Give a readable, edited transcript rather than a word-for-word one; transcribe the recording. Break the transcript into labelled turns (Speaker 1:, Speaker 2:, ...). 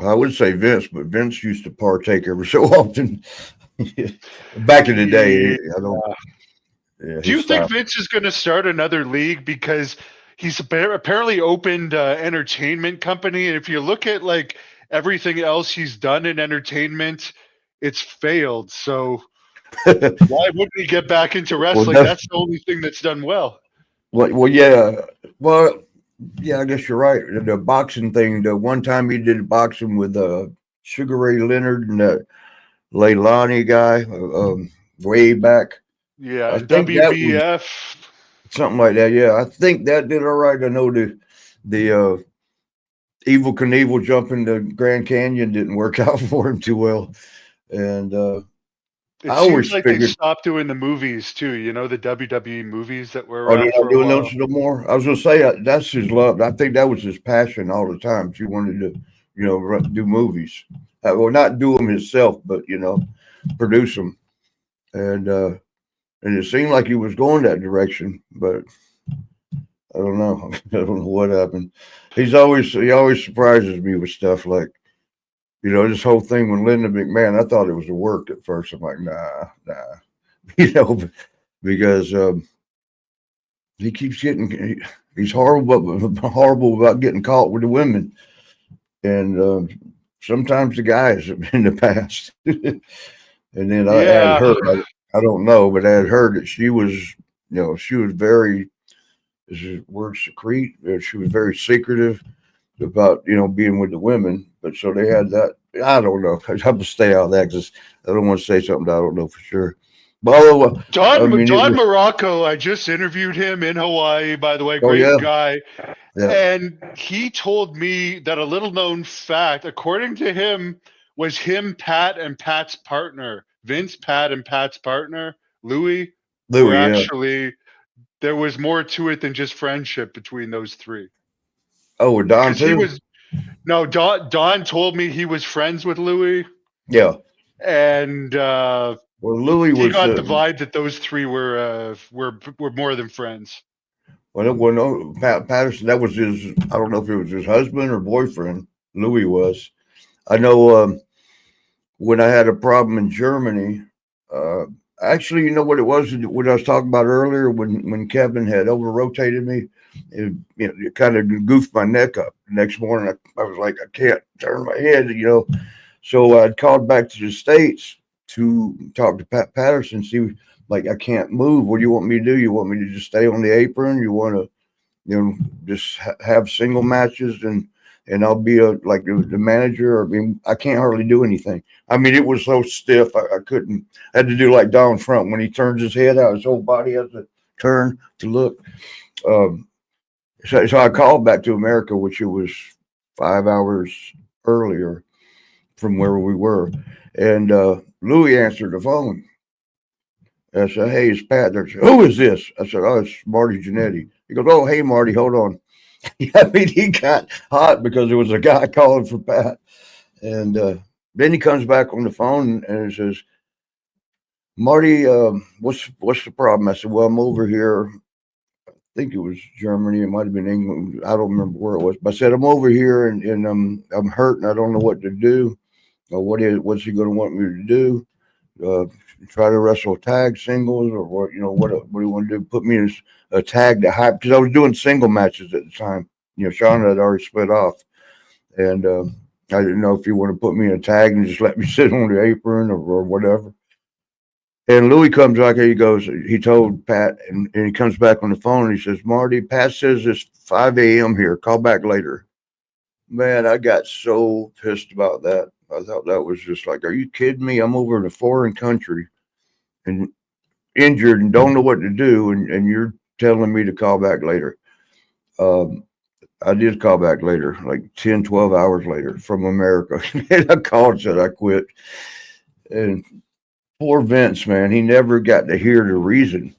Speaker 1: I would say Vince, but Vince used to partake every so often. Back in the day,
Speaker 2: Yeah.
Speaker 1: I don't. Yeah,
Speaker 2: Do
Speaker 1: he
Speaker 2: you think
Speaker 1: stopped.
Speaker 2: Vince is going to start another league because he's apparently opened an entertainment company, and if you look at like everything else he's done in entertainment, it's failed. So why wouldn't he get back into
Speaker 1: Well,
Speaker 2: wrestling?
Speaker 1: no,
Speaker 2: That's the only thing that's done well.
Speaker 1: yeah, well, yeah. I guess you're right. The boxing thing. The one time he did boxing with Sugar Ray Leonard and that Leilani guy, way back.
Speaker 2: Yeah,
Speaker 1: I think that was
Speaker 2: WBF.
Speaker 1: something like that. Yeah, I think that did all right. I know the Evil Knievel jumping the Grand Canyon didn't work out for him too well, and
Speaker 2: It
Speaker 1: I
Speaker 2: seems
Speaker 1: always
Speaker 2: like they
Speaker 1: figured,
Speaker 2: stopped doing the movies too. You know, the WWE movies that were
Speaker 1: oh, they're
Speaker 2: around
Speaker 1: not
Speaker 2: for a
Speaker 1: doing
Speaker 2: while.
Speaker 1: those no more. I was gonna say that's his love. I think that was his passion all the time. He wanted to, do movies. Well, not do them himself, but produce them, and it seemed like he was going that direction, but I don't know. I don't know what happened. He always surprises me with stuff like, this whole thing with Linda McMahon. I thought it was a work at first. I'm like, nah, you know, because he keeps he's horrible about getting caught with the women, and sometimes the guys in the past. And then I had
Speaker 2: Yeah,
Speaker 1: heard, I don't know, but I had heard that she was very, is the word secrete? She was very secretive about, being with the women. But so they had that. I don't know. I have to stay out of that because I don't want to say something that I don't know for sure. But although, I mean, it
Speaker 2: Don
Speaker 1: was,
Speaker 2: Morocco. I just interviewed him in Hawaii. By the way,
Speaker 1: oh,
Speaker 2: great
Speaker 1: yeah,
Speaker 2: guy.
Speaker 1: yeah.
Speaker 2: And he told me that a little known fact, according to him, was him, Pat, and Pat's partner, Vince, Pat, and Pat's partner, Louis, were
Speaker 1: Louis, yeah.
Speaker 2: actually, there was more to it than just friendship between those three.
Speaker 1: Oh, with Don
Speaker 2: Because he
Speaker 1: too?
Speaker 2: was, no, Don told me he was friends with Louis,
Speaker 1: Yeah.
Speaker 2: and
Speaker 1: Well, Louis
Speaker 2: he
Speaker 1: was,
Speaker 2: got the vibe that those three were more than friends.
Speaker 1: well, no, Patterson, that was his, I don't know if it was his husband or boyfriend. Louis was. I know when I had a problem in Germany, uh, actually, you know what it was? What I was talking about earlier when Kevin had over rotated me, it kind of goofed my neck up. The next morning, I was like, I can't turn my head. So I called back to the States to talk to Pat Patterson. See, like, I can't move. What do you want me to do? You want me to just stay on the apron? You want to, just have single matches and I'll be like the manager. I mean, I can't hardly do anything. I mean, it was so stiff. I couldn't. I had to do like Don Front when he turns his head out. His whole body has to turn to look. Um, so I called back to America, which it was 5 hours earlier from where we were, and Louis answered the phone. I said, "Hey, it's Pat." They said, "Who is this?" I said, "Oh, it's Marty Jannetty." He goes, "Oh, hey, Marty, hold on." I mean, he got hot because there was a guy calling for Pat. And then he comes back on the phone and he says, "Marty, what's the problem?" I said, "Well, I'm over here. I think it was Germany. It might have been England. I don't remember where it was. But I said, I'm over here and I'm hurt and I don't know what to do. What's he going to want me to do? Uh, Try to wrestle tag singles or what? What do you want to do? Put me in a tag to hype because I was doing single matches at the time. Sean had already split off, and I didn't know if you want to put me in a tag and just let me sit on the apron or whatever." And Louis comes back and he goes, he told Pat, and he comes back on the phone and he says, "Marty, Pat says it's 5 a.m. here. Call back later." Man, I got so pissed about that. I thought that was just like, are you kidding me? I'm over in a foreign country and injured and don't know what to do, and you're telling me to call back later. Um, I did call back later, like 10, 12 hours later from America. And I called and said I quit. And poor Vince, man, he never got to hear the reason.